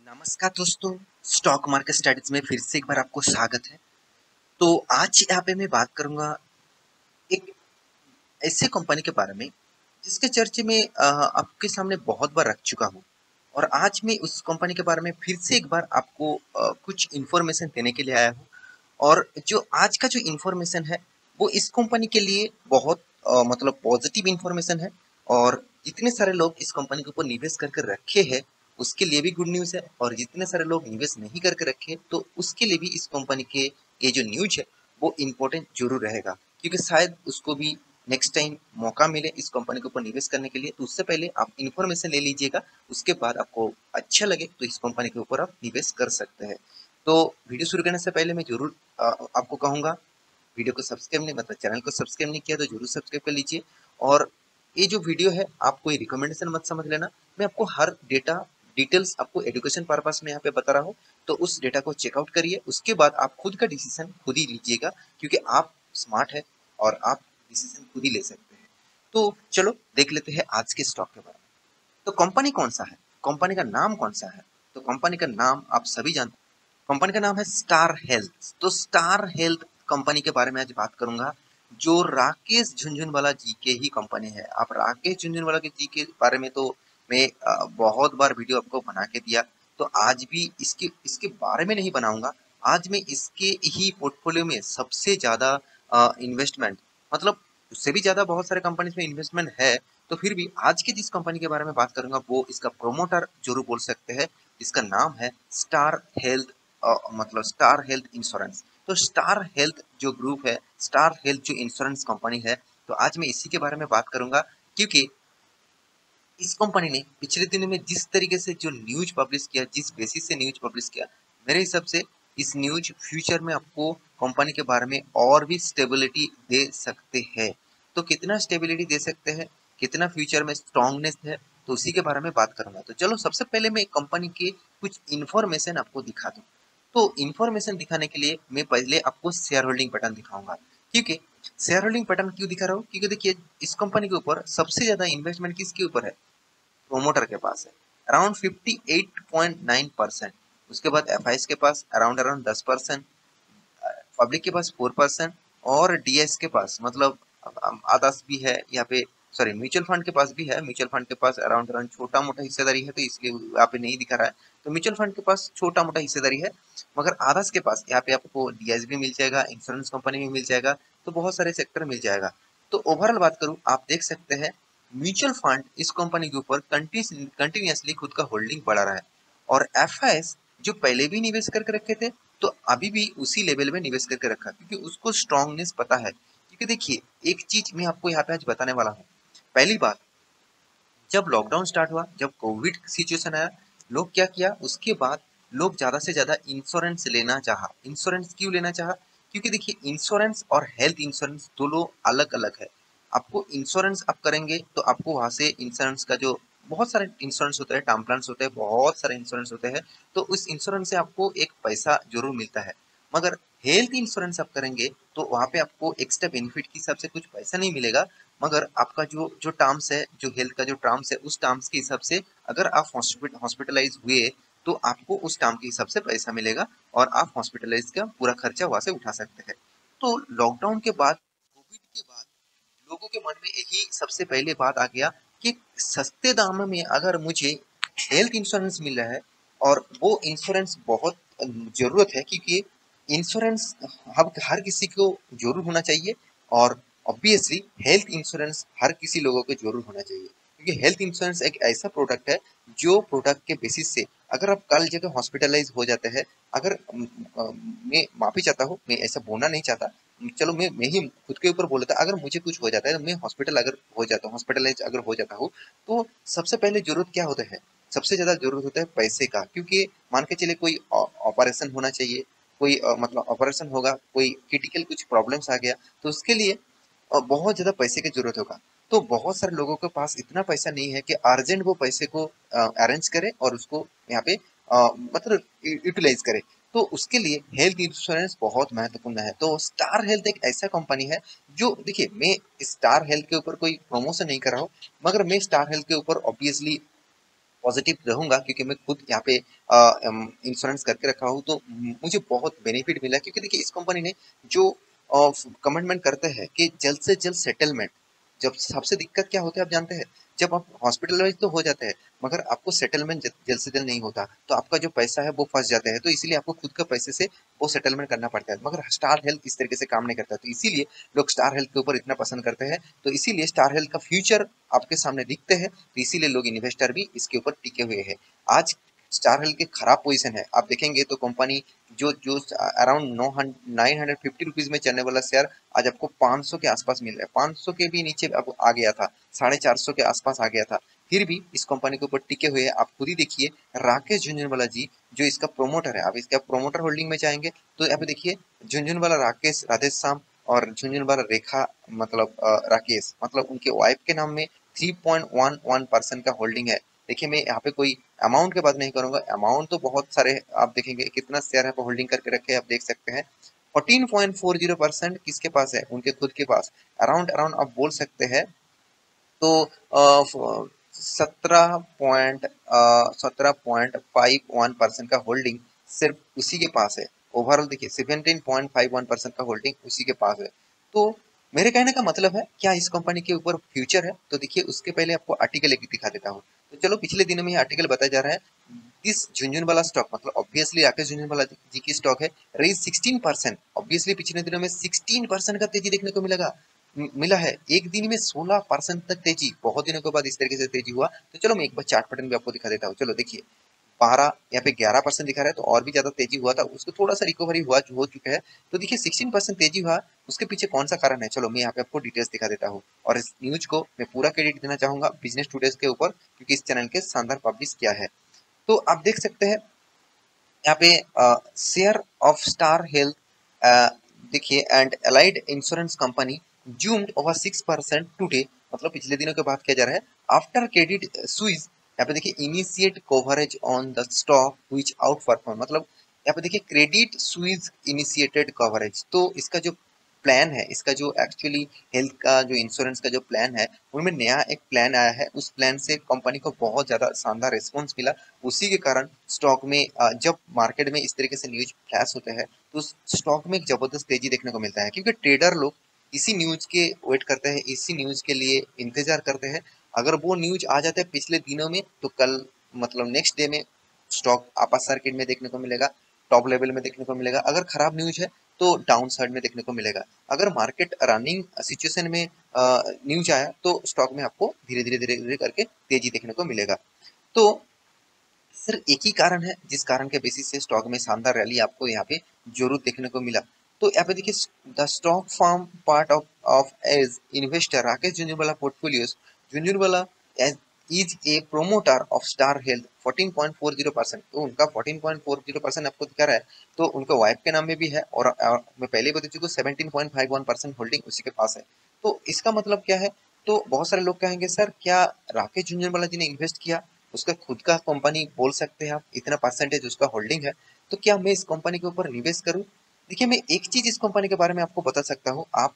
नमस्कार दोस्तों, stock market studies में फिर से एक बार आपको स्वागत है। तो आज यहाँ पे मैं बात करूंगा एक ऐसे कंपनी के बारे में जिसके चर्चे में आपके सामने बहुत बार रख चुका हूँ। और आज मैं उस कंपनी के बारे में फिर से एक बार आपको कुछ इन्फॉर्मेशन देने के लिए आया हूँ। और जो आज का जो इन्फॉर्मेशन है वो इस कंपनी के लिए बहुत मतलब पॉजिटिव इन्फॉर्मेशन है। और जितने सारे लोग इस कंपनी के ऊपर निवेश करके रखे हैं उसके लिए भी गुड न्यूज़ है, और जितने सारे लोग निवेश नहीं करके रखे तो उसके लिए भी इस कंपनी के ये जो न्यूज है वो इम्पोर्टेंट जरूर रहेगा, क्योंकि शायद उसको भी नेक्स्ट टाइम मौका मिले इस कंपनी के ऊपर निवेश करने के लिए। तो उससे पहले आप इन्फॉर्मेशन ले लीजिएगा, उसके बाद आपको अच्छा लगे तो इस कंपनी के ऊपर आप निवेश कर सकते हैं। तो वीडियो शुरू करने से पहले मैं जरूर आपको कहूँगा, वीडियो को सब्सक्राइब नहीं मतलब चैनल को सब्सक्राइब नहीं किया तो जरूर सब्सक्राइब कर लीजिए। और ये जो वीडियो है आप कोई रिकमेंडेशन मत समझ लेना, मैं आपको हर डेटा डिटेल्स आपको एजुकेशन पर्पस में यहाँ पे बता रहा हूँ। तो उस डेटा को चेकआउट करिए, उसके बाद आप खुद का डिसीजन खुद ही लीजिएगा, क्योंकि आप स्मार्ट है और आप डिसीजन खुद ही ले सकते हैं। तो चलो देख लेते हैं आज के स्टॉक के बारे में। तो कंपनी कौन सा है, कंपनी का नाम कौन सा है? तो कंपनी का नाम आप सभी जानते हैं, कंपनी का नाम है स्टार हेल्थ। तो स्टार हेल्थ कंपनी के बारे में आज बात करूंगा, जो राकेश झुनझुनवाला जी के ही कंपनी है। आप राकेश झुनझुनवाला जी के बारे में तो मैं बहुत बार वीडियो आपको बना के दिया, तो आज भी इसके इसके बारे में नहीं बनाऊंगा। आज मैं इसके ही पोर्टफोलियो में सबसे ज्यादा इन्वेस्टमेंट, मतलब उससे भी ज्यादा बहुत सारे कंपनीज में इन्वेस्टमेंट है, तो फिर भी आज की जिस कंपनी के बारे में बात करूंगा वो इसका प्रोमोटर जरूर बोल सकते हैं। इसका नाम है स्टार हेल्थ, मतलब स्टार हेल्थ इंश्योरेंस। तो स्टार हेल्थ जो ग्रुप है, स्टार हेल्थ जो इंश्योरेंस कंपनी है, तो आज मैं इसी के बारे में बात करूंगा। क्योंकि इस कंपनी ने पिछले दिनों में जिस तरीके से जो न्यूज पब्लिश किया, जिस बेसिस से न्यूज पब्लिश किया, मेरे हिसाब से इस न्यूज फ्यूचर में आपको कंपनी के बारे में और भी स्टेबिलिटी दे सकते हैं। तो कितना स्टेबिलिटी दे सकते हैं, कितना फ्यूचर में स्ट्रांगनेस है, तो उसी के बारे में बात करूंगा। तो चलो सबसे पहले मैं कंपनी के कुछ इन्फॉर्मेशन आपको दिखा दूं। तो इन्फॉर्मेशन दिखाने के लिए मैं पहले आपको शेयर होल्डिंग पैटर्न दिखाऊंगा। क्योंकि शेयर होल्डिंग पैटर्न क्यों दिखा रहा हूँ, क्योंकि देखिए इस कंपनी के ऊपर सबसे ज्यादा इन्वेस्टमेंट किसके ऊपर है? प्रोमोटर के पास है, अराउंड 58.9%। उसके बाद एफआईएस के पास अराउंड अराउंड 10%, पब्लिक के पास 4%, और डीएस के पास मतलब आदास भी है यहाँ पे, सॉरी म्यूचुअल फंड के पास भी है। म्यूचुअल फंड के पास अराउंड अराउंड छोटा मोटा हिस्सेदारी है, तो इसलिए यहाँ पे नहीं दिखा रहा है। तो म्यूचुअल फंड के पास छोटा मोटा हिस्सेदारी है, मगर आदास के पास यहाँ पे आपको डीएस भी मिल जाएगा, इंश्योरेंस कंपनी भी मिल जाएगा, तो बहुत सारे सेक्टर मिल जाएगा। तो ओवरऑल बात करूँ, आप देख सकते हैं म्यूचुअल फंड इस कंपनी के ऊपर कंटिन्यूसली खुद का होल्डिंग बढ़ा रहा है। और एफआईएस जो पहले भी निवेश करके रखे थे, तो अभी भी उसी लेवल में निवेश करके रखा, क्योंकि उसको स्ट्रांगनेस पता है। क्योंकि देखिए एक चीज मैं आपको यहाँ पे आज बताने वाला हूँ। पहली बात, जब लॉकडाउन स्टार्ट हुआ, जब कोविड सिचुएशन आया, लोग क्या किया उसके बाद, लोग ज्यादा से ज्यादा इंश्योरेंस लेना चाहा। इंश्योरेंस क्यों लेना चाहा? क्योंकि देखिए इंश्योरेंस और हेल्थ इंश्योरेंस दोनों अलग अलग है। आपको इंश्योरेंस आप करेंगे तो आपको वहां से इंश्योरेंस का जो बहुत सारे इंश्योरेंस होते हैं, टर्म प्लान होते हैं, बहुत सारे इंश्योरेंस होते हैं, तो उस इंश्योरेंस से आपको एक पैसा जरूर मिलता है। मगर हेल्थ इंश्योरेंस आप करेंगे तो वहां पे आपको एक्स्ट्रा बेनिफिट के हिसाब से कुछ पैसा नहीं मिलेगा, मगर आपका जो जो टर्म्स है, जो हेल्थ का जो टर्म्स है, उस टर्म्स के हिसाब से अगर आप हॉस्पिटलाइज हुए तो आपको उस टर्म के हिसाब से पैसा मिलेगा, और आप हॉस्पिटलाइज का पूरा खर्चा वहां से उठा सकते हैं। तो लॉकडाउन के बाद, कोविड के बाद, लोगों के मन में यही सबसे पहले बात आ गया कि सस्ते दाम में अगर मुझे हेल्थ इंश्योरेंस मिल रहा है, और वो इंश्योरेंस बहुत जरूरत है, क्योंकि इंश्योरेंस अब हर किसी को जरूर होना चाहिए। और ऑब्वियसली हेल्थ इंश्योरेंस हर किसी लोगों को जरूर होना चाहिए, क्योंकि हेल्थ इंश्योरेंस एक ऐसा प्रोडक्ट है जो प्रोडक्ट के बेसिस से अगर आप कल जगह हॉस्पिटलाइज हो जाते हैं, अगर मैं माफी चाहता हूँ, मैं ऐसा बोलना नहीं चाहता, चलो मैं ही खुद के ऊपर बोला था, अगर मुझे कुछ हो जाता है, मैं हॉस्पिटल अगर हो जाता हूँ, हॉस्पिटलाइज अगर हो जाता हूँ, तो सबसे पहले जरूरत क्या होता है? सबसे ज्यादा जरूरत होता है पैसे का। क्योंकि मान के चले कोई ऑपरेशन होना चाहिए, कोई मतलब ऑपरेशन होगा, कोई क्रिटिकल कुछ प्रॉब्लम्स आ गया, तो उसके लिए बहुत ज्यादा पैसे की जरूरत होगा। तो बहुत सारे लोगों के पास इतना पैसा नहीं है कि अर्जेंट वो पैसे को अरेंज करे और उसको यहाँ पे मतलब यूटिलाइज करे। तो उसके लिए हेल्थ इंश्योरेंस बहुत महत्वपूर्ण है। तो स्टार हेल्थ एक ऐसा कंपनी है जो, देखिए मैं स्टार हेल्थ के ऊपर कोई प्रमोशन नहीं कर रहा हूँ, मगर मैं स्टार हेल्थ के ऊपर ऑब्वियसली पॉजिटिव रहूंगा क्योंकि मैं खुद यहाँ पे इंश्योरेंस करके रखा हूँ, तो मुझे बहुत बेनिफिट मिला। क्योंकि देखिए इस कंपनी ने जो कमिटमेंट करते हैं कि जल्द से जल्द सेटलमेंट। जब सबसे दिक्कत क्या होता है आप जानते हैं, जब आप हॉस्पिटलाइज तो हो जाते हैं मगर आपको सेटलमेंट जल्द से जल्द नहीं होता, तो आपका जो पैसा है वो फंस जाता है, तो इसीलिए आपको खुद का पैसे से वो सेटलमेंट करना पड़ता है। मगर स्टार हेल्थ इस तरीके से काम नहीं करता, तो इसीलिए लोग स्टार हेल्थ के ऊपर इतना पसंद करते हैं। तो इसीलिए स्टार हेल्थ का फ्यूचर आपके सामने दिखते हैं, तो इसीलिए लोग इन्वेस्टर भी इसके ऊपर टिके हुए हैं। आज स्टार हेल्थ की खराब पोजीशन है, आप देखेंगे तो कंपनी जो जो अराउंड 950 रुपीज में चलने वाला शेयर आज आपको 500 के आसपास मिल रहा है। 500 के भी नीचे अब आ गया था, 450 के आसपास आ गया था, फिर भी इस कंपनी के ऊपर टिके हुए हैं। आप खुद ही देखिए राकेश झुनझुनवाला जी जो इसका प्रोमोटर है, आप इसका प्रोमोटर होल्डिंग में जाएंगे तो यहाँ पे देखिए झुनझुनवाला राकेश राधेश्याम और झुनझुनवाला रेखा मतलब राकेश मतलब उनके वाइफ के नाम में 3.11% का होल्डिंग है। देखिए मैं यहाँ पे कोई अमाउंट की बात नहीं करूंगा, अमाउंट तो बहुत सारे आप देखेंगे कितना शेयर है होल्डिंग करके रखे हैं, आप देख सकते हैं 14.40% किसके पास है, उनके खुद के पास। अराउंड अराउंड आप बोल सकते हैं तो 17.51% का होल्डिंग सिर्फ उसी के पास है। ओवरऑल देखिए 17.51% का होल्डिंग उसी के पास है। तो मेरे कहने का मतलब है क्या इस कंपनी के ऊपर फ्यूचर है, तो देखिए उसके पहले आपको आर्टिकल एक दिखा देता हूँ। तो चलो पिछले दिनों में ये आर्टिकल बताया जा रहा है इस झुनझुनवाला स्टॉक मतलब ऑब्वियसली राकेश झुनझुनवाला जी की स्टॉक है, रेज 16%। ऑब्वियसली पिछले दिनों में 16% का तेजी देखने को मिला है। एक दिन में 16% तक तेजी, बहुत दिनों के बाद इस तरीके से तेजी हुआ। तो चलो मैं एक बार चार्ट पैटर्न भी आपको दिखा देता हूँ। चलो देखिए 12 यहाँ पे 11% दिखा रहा है, तो और भी ज्यादा तेजी हुआ था, उसको थोड़ा सा रिकवरी हुआ हो चुका है। तो देखिए 16% तेजी हुआ, उसके पीछे कौन सा कारण है, चलो मैं यहाँ पे आपको डिटेल्स दिखा देता हूँ। और इस न्यूज को मैं पूरा क्रेडिट देना चाहूंगा बिजनेस टुडेज के ऊपर, क्योंकि इस चैनल के शानदार पब्लिश किया है। तो आप देख सकते हैं यहाँ पे शेयर ऑफ स्टार हेल्थ देखिए and allied insurance company zoomed over 6% today, मतलब पिछले दिनों की बात किया जा रहा है। आफ्टर क्रेडिट स्विस यहाँ पे देखिए initiate coverage on the stock which out perform, मतलब यहाँ पे देखिए क्रेडिट स्विस इनिशिएटेड कवरेज, तो इसका जो प्लान है, इसका जो एक्चुअली हेल्थ का जो इंश्योरेंस का जो प्लान है उनमें नया एक प्लान आया है। उस प्लान से कंपनी को बहुत ज्यादा शानदार रिस्पॉन्स मिला, उसी के कारण स्टॉक में जब मार्केट में इस तरीके से न्यूज फ्लैश होते हैं तो स्टॉक में एक जबरदस्त तेजी देखने को मिलता है, क्योंकि ट्रेडर लोग इसी न्यूज के वेट करते हैं, इसी न्यूज के लिए इंतजार करते हैं। अगर वो न्यूज आ जाता है पिछले दिनों में तो कल मतलब नेक्स्ट डे में स्टॉक अपर सर्किट में देखने को मिलेगा, टॉप लेवल में देखने को मिलेगा। अगर खराब न्यूज है तो डाउन साइड में देखने को मिलेगा। अगर मार्केट रनिंग सिचुएशन में न्यूज आया तो स्टॉक में आपको धीरे धीरे धीरे धीरे करके तेजी देखने को मिलेगा। तो सिर्फ एक ही कारण है जिस कारण के बेसिस से स्टॉक में शानदार रैली आपको यहाँ पे जरूर देखने को मिला। तो यहाँ पे देखिए the stock form part of of as investor Rakesh Jhunjhunwala portfolios, Jhunjhunwala is a promoter of Star Health 14.40%, तो उनका 14.40% आपको दिखा रहा है, तो उनका वाइफ के नाम में भी है। और मैं पहले ही बता चुका हूँ 17.51% होल्डिंग उसी के पास है। तो इसका मतलब क्या है, तो बहुत सारे लोग कहेंगे सर क्या राकेश झुनझुनवाला जी ने इन्वेस्ट किया, उसका खुद का कंपनी बोल सकते हैं आप, इतना परसेंटेज उसका होल्डिंग है, तो क्या मैं इस कंपनी के ऊपर निवेश करूं। देखिए मैं एक चीज इस कंपनी के बारे में आपको बता सकता हूं, आप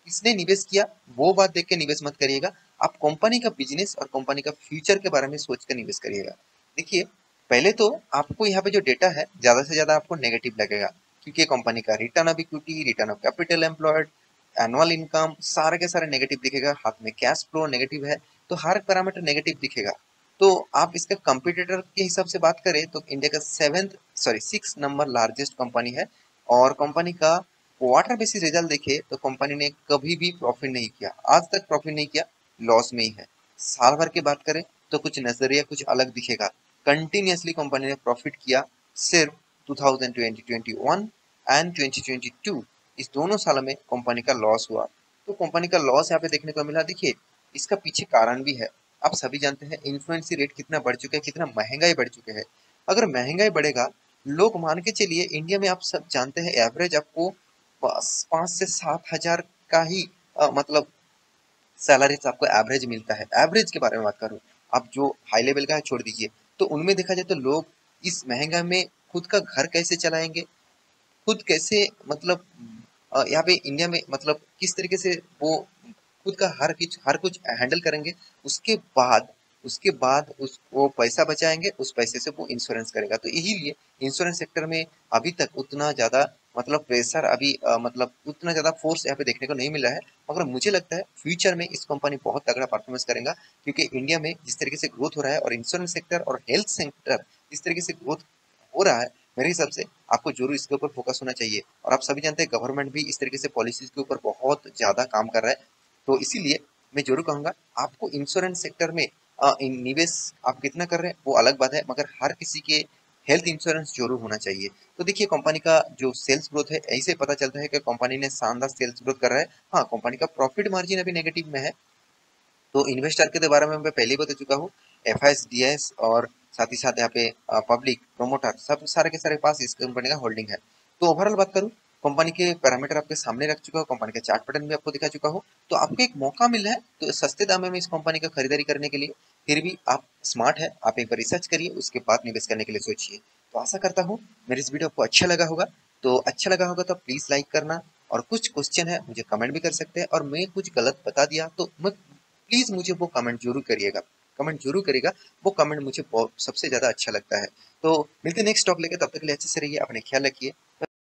किसने निवेश किया वो बात देख के निवेश मत करिएगा, आप कंपनी का बिजनेस और कंपनी का फ्यूचर के बारे में सोच कर निवेश करिएगा। देखिए पहले तो आपको यहाँ पे जो डेटा है ज्यादा से ज्यादा आपको नेगेटिव लगेगा, क्योंकि कंपनी का return of equity, return of capital employed, annual income सारे के सारे नेगेटिव दिखेगा, हाथ में कैश फ्लो नेगेटिव है, तो हर पैरामीटर नेगेटिव दिखेगा। तो आप इसके कंपटीटर के हिसाब से बात करें तो इंडिया का 6 नंबर लार्जेस्ट कंपनी है, और कंपनी का क्वार्टर बेसिस रिजल्ट देखे तो कंपनी ने कभी भी प्रॉफिट नहीं किया, आज तक प्रॉफिट नहीं किया, लॉस में ही है। साल भर की बात करें तो कुछ नजरिया कुछ अलग दिखेगा, कंटिन्यूसली कंपनी ने प्रॉफिट किया सिर्फ 2021 एंड 2022, इस दोनों साल में कंपनी का लॉस हुआ। तो कंपनी का लॉस यहाँ पे देखने को मिला। देखिए इसका पीछे कारण भी है, आप सभी जानते हैं इन्फ्लुएंसी रेट कितना बढ़ चुका है, कितना महंगाई बढ़ चुके हैं। अगर महंगाई बढ़ेगा, लोग मान के चलिए इंडिया में आप सब जानते हैं एवरेज आपको 5 से 7 हजार का ही मतलब सैलरी आपको एवरेज मिलता है। एवरेज के बारे में बात करूं, आप जो हाई लेवल का है छोड़ दीजिए, तो उनमें देखा जाए तो लोग इस महंगाई में खुद का घर कैसे चलाएंगे, खुद कैसे मतलब यहाँ पे इंडिया में मतलब किस तरीके से वो खुद का हर कुछ हैंडल करेंगे। उसके बाद उसके बाद उस वो पैसा बचाएंगे, उस पैसे से वो इंश्योरेंस करेगा। तो यही लिए इंश्योरेंस सेक्टर में अभी तक उतना ज़्यादा मतलब प्रेशर अभी मतलब उतना ज़्यादा फोर्स यहाँ पे देखने को नहीं मिला है। मगर मुझे लगता है फ्यूचर में इस कंपनी बहुत तगड़ा परफॉर्मेंस करेगा, क्योंकि इंडिया में जिस तरीके से ग्रोथ हो रहा है और इंश्योरेंस सेक्टर और हेल्थ सेक्टर जिस तरीके से ग्रोथ हो रहा है, मेरे हिसाब से आपको जरूर इसके ऊपर फोकस होना चाहिए। और आप सभी जानते हैं गवर्नमेंट भी इस तरीके से पॉलिसीज के ऊपर बहुत ज़्यादा काम कर रहा है। तो इसीलिए मैं जरूर कहूँगा आपको इंश्योरेंस सेक्टर में निवेश आप कितना कर रहे हैं वो अलग बात है, मगर हर किसी के हेल्थ इंश्योरेंस जरूर होना चाहिए। तो देखिए कंपनी का जो सेल्स ग्रोथ है ऐसे पता चलता है कि कंपनी ने शानदार सेल्स ग्रोथ कर रहा है। हाँ, कंपनी का प्रॉफिट मार्जिन अभी नेगेटिव में है। तो इन्वेस्टर के बारे में मैं पहले ही बता चुका हूँ, एफआईएस, डीआईएस और साथ ही साथ यहाँ पे पब्लिक प्रोमोटर सब सारे के सारे पास इस कंपनी का होल्डिंग है। तो ओवरऑल बात करूँ, कंपनी के पैरामीटर आपके सामने रख चुका हूँ, कंपनी का चार्ट पैटर्न भी आपको दिखा चुका हूँ। तो आपको एक मौका मिल रहा है तो सस्ते दामों में इस कंपनी का खरीदारी करने के लिए। फिर भी आप स्मार्ट है, आप एक बार रिसर्च करिए, उसके बाद निवेश करने के लिए सोचिए। तो आशा करता हूँ मेरी इस वीडियो आपको अच्छा लगा होगा। तो अच्छा लगा होगा तो प्लीज लाइक करना, और कुछ क्वेश्चन है मुझे कमेंट भी कर सकते हैं, और मैं कुछ गलत बता दिया तो मैं प्लीज मुझे वो कमेंट जरूर करिएगा, कमेंट जरूर करेगा। वो कमेंट मुझे सबसे ज्यादा अच्छा लगता है। तो मिलते नेक्स्ट टॉक लेके, तब तक के लिए अच्छे से रहिए, अपने ख्याल रखिए।